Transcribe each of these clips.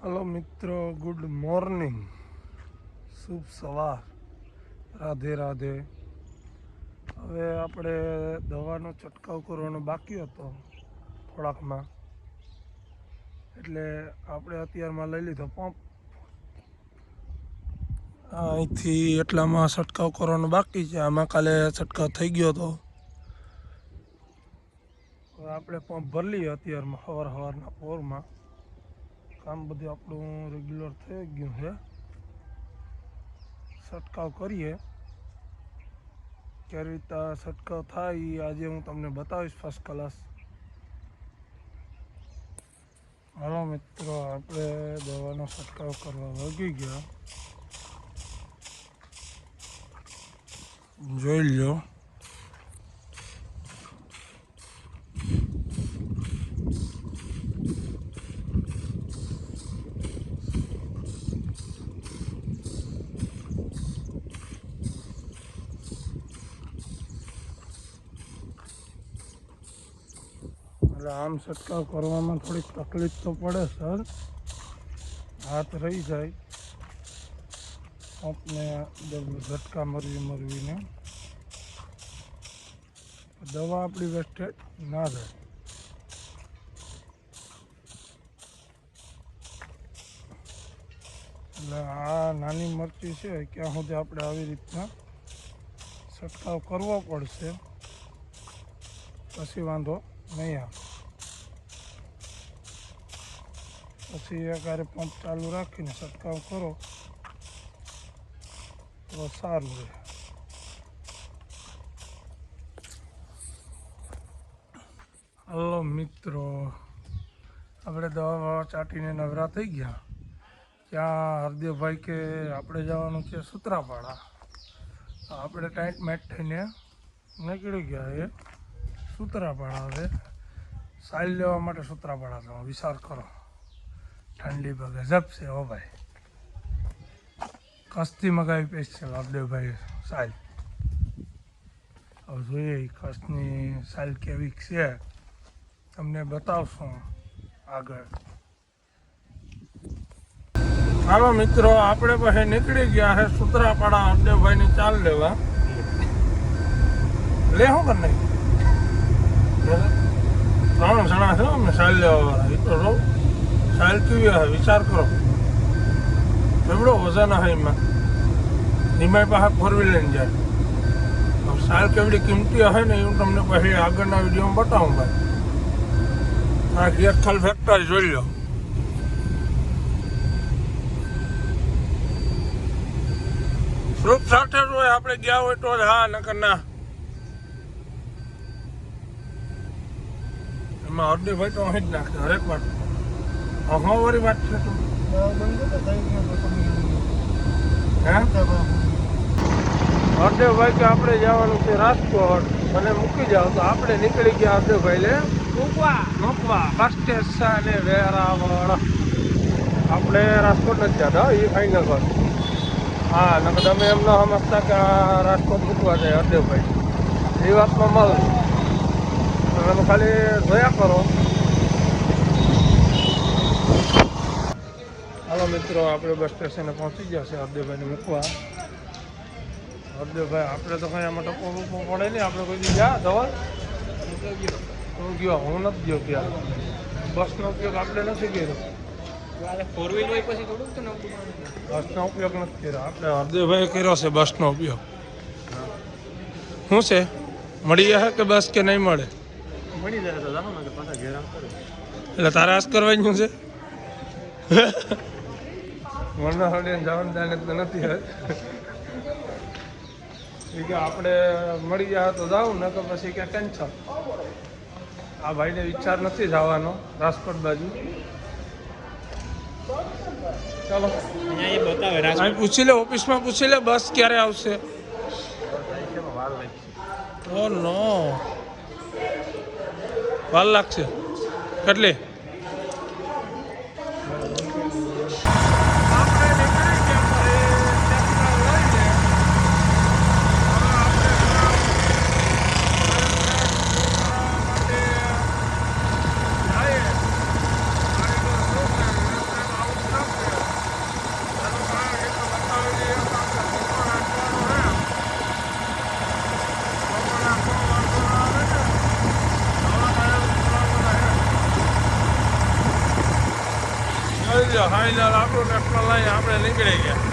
Hello मित्रों, good morning, शुभ सवार, राधे राधे। હવે આપણે દવાનો છંટકાવ કરવાનો બાકી હતો થોડાકમાં, એટલે આપણે અત્યારમાં લઈ લીધો પંપ. અહીંથી એટલામાં છંટકાવ કરવાનો બાકી છે. આમાં કાલે છંટકાવ થઈ ગયો હતો. હવે આપણે પંપ ભરી લઈએ અત્યારમાં સવારના પોરમાં. કામ બધું આપણું રેગ્યુલર થઈ ગયું છે. છંટકાવ કરીએ, કેવી રીતે છંટકાવ થાય એ આજે હું તમને બતાવીશ ફર્સ્ટ ક્લાસ. હાલો મિત્રો, આપણે દવાનો છંટકાવ કરવા વગી ગયા. જોઈ લો. આમ છંટકાવ કરવામાં થોડીક તકલીફ તો પડે સર, હાથ રહી જાય પંપને ઝટકા મરવીને. દવા આપણી વેસ્ટેજ ના જાય. એટલે આ નાની મરચી છે ક્યાં સુધી આપણે આવી રીતના છંટકાવ કરવો પડશે, પછી વાંધો નહીં આવે. પછી એકારે પંપ ચાલુ રાખીને છંટકાવ કરો તો સારું રહે. હલો મિત્રો, આપણે દવા ચાટીને નવરા થઈ ગયા. ત્યાં હરદેવભાઈ કે આપણે જવાનું છે સૂત્રાપાડા. આપણે ટાઈટ મેટ થઈને નીકળી ગયા એ સૂત્રાપાડા. હવે સાઈલ લેવા માટે સૂત્રાપાડા જવા વિચાર કરો. ઠંડી પર ગજબ છે હો ભાઈ. કચ્છથી મગાવી સ્પેશિયલ હરદેવભાઈ સાઈલ. હવે જોઈએ કચ્છની સાઈલ કેવી છે તમને બતાવશું આગળ. હાલો મિત્રો, આપણે પછી નીકળી ગયા છે સૂત્રાપાડા હરદેવભાઈની ચાલ લેવા. લે શું કર નહીં 3 જણા છે અમને સાઈલ લેવા વાળા. એ તો રહું સાઈલ કેવી હશે વિચાર કરો. એવડો વજન હશે એમાં. નિમાઈ પાસે 4 વ્હીલ લઈને જાય. સાઈલ કેવડી કિંમતી હશે ને હું તમને પછી આગળના વિડીયોમાં બતાવું ભાઈ. આ ગેરખાલ ફેક્ટરી જોઈ લો. ગ્રુપ સાથે જ હોય, આપણે ગયા હોય તો જ હા, નકર ના. એમાં હરદેવભાઈ તો અહીં જ નાખે હરેક વાત. વાળી વાત છે તો હરદેવભાઈ કે આપણે જવાનું છે રાજકોટ અને મૂકી જાવ તો આપણે નીકળી ગયા હરદેવભાઈ લે મૂકવા બસ સ્ટેશન વેરાવળ. આપણે રાજકોટ નથી જતા, એ ફાઇનલ વાત. હા, નકર તમે એમ ન સમજતા કે આ રાજકોટ મૂકવા જાય હરદેવભાઈ, એ વાતમાં મળે. તમે ખાલી જોયા કરો. હાલો મિત્રો, આપણે બસ સ્ટેશને પહોંચી ગયા છે હરદેવભાઈને મૂકવા. હરદેવભાઈ આપણે તો કંઈ આમાં ટપો પડે નહીં. આપણે કોઈ દી ગયા ધવલ હું ગયો, હું નથી ગયો ક્યાં. બસનો ઉપયોગ આપણે નથી કર્યો. 4 વ્હીલ હોય પછી થોડુંક તો બસનો ઉપયોગ નથી કર્યો આપણે. હરદેવભાઈ કર્યો છે બસનો ઉપયોગ. શું છે મળી જશે કે બસ કે નહીં મળે? મળી જાય તો જાણો ને કે પાછા ઘેર આમ કરે. એટલે તારે આજ કરવાનું છે. મને હવે જવાબદારી તો નથી હવે. કે આપણે મળી જાય તો જાઉં ને કે પછી કે કેન્સલ. આ ભાઈને વિચાર નથી જવાનો રાજકોટ બાજુ. ચાલો અહીંયા પૂછી લે, ઓફિસમાં પૂછી લે બસ ક્યારે આવશે. ઓ નો, વાર લાગશે કેટલી? જોઈ લો ફાઇનલ આપણું ટ્રેક્ટર લઈને આપણે નીકળી ગયા.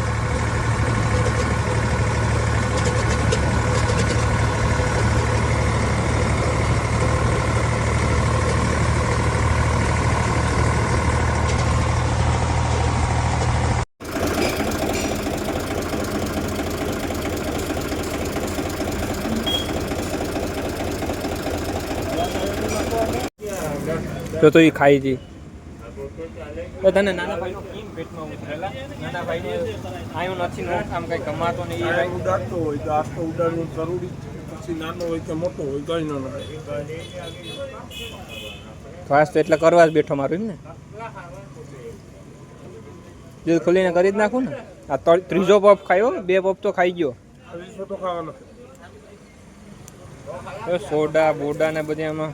તો એ ખાઈ જી તો તને નાના ભાઈનો કેમ પેટમાં ઉતરેલા નાના ભાઈને આયું નથી નો આમ કઈ કમાતો નહીં એ ભાઈ ઉડાડતો હોય તો આજ તો ઉડાડવું જરૂરી છે. પછી નાનો હોય કે મોટો હોય કઈ ન નડે. ખાસ તો એટલે કરવા જ બેઠો મારું એમ ને દિલ ખોલીને કરી જ નાખું ને આ ત્રીજો પપ ખાયો 2 પપ તો ખાઈ ગયો. હજી તો ખાવાનો સોડા બોડા ને બધી આમાં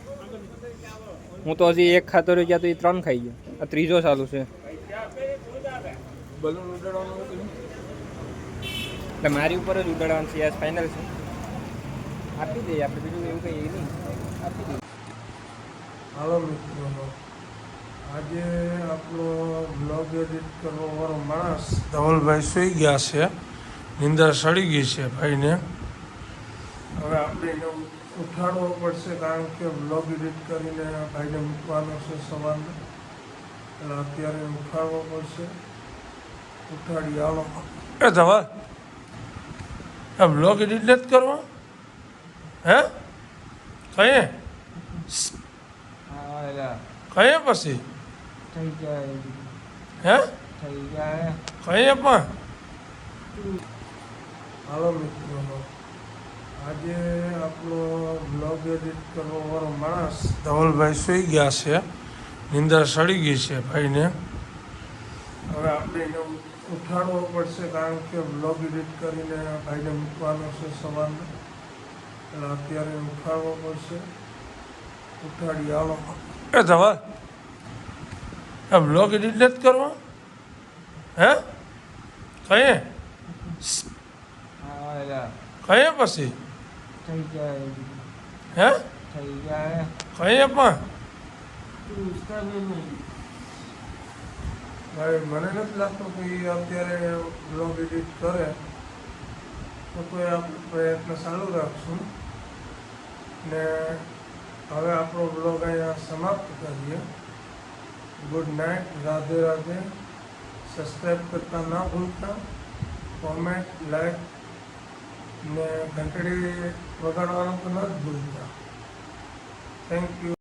હું તો હજી 1 ખાતો રહ્યો ત્યાં તો એ 3 ખાઈ ગયો. આ ત્રીજો ચાલુ છે બલૂન ઉડાડવાનું એટલે મારી ઉપર જ ઉડાડવાનું છે. આ ફાઇનલ છે આપી દઈએ આપણે બીજું એવું કંઈ નહીં આપી દઈએ. હાલો મિત્રો, આજે આપણો બ્લોગ એડિટ કરવા વાળો માણસ ધવલભાઈ સૂઈ ગયા છે. નિંદર સડી ગઈ છે ભાઈને. હવે આપણે એને ઉઠાડવો પડશે કારણ કે બ્લોગ એડિટ કરીને ભાઈને મૂકવાનો છે સવારને. એટલે અત્યારે ઉઠાડવો પડશે. ઉઠાડી હાલો. એ ધવલ આ બ્લોગ એડિટ નથી કરવા? હે કહીએ કહીએ પછી થઈ જાય હે થઈ જાય કહીએ પણ. હાલો મિત્રો, આજે આપણો બ્લોગ એડિટ કરવા વાળો માણસ ધવલભાઈ સૂઈ ગયા છે. નિંદર સડી ગઈ છે ભાઈને. હવે આપણે એને ઉઠાડવો પડશે કારણ કે બ્લોગ એડિટ કરીને ભાઈને મૂકવાનો છે સવારને. એટલે અત્યારે ઉઠાડવો પડશે. ઉઠાડી હાલો. એ ધવલ આ બ્લોગ એડિટ નથી કરવા? હે કહીએ કહીએ પછી થઈ જાય હે થઈ જાય કહીએ પણ. ભાઈ મને નથી લાગતું કે એ અત્યારે બ્લોગ એડિટ કરે. તો કોઈ આપણે પ્રયત્ન ચાલુ રાખશું ને હવે આપણો બ્લોગ અહીંયા સમાપ્ત કરીએ. Good night, Radhe Radhe. Subscribe કરતા ના ભૂલતા, કોમેન્ટ, લાઈક ને ઘંટડી વગાડવાનું તો ન જ ભૂલતા. Thank you.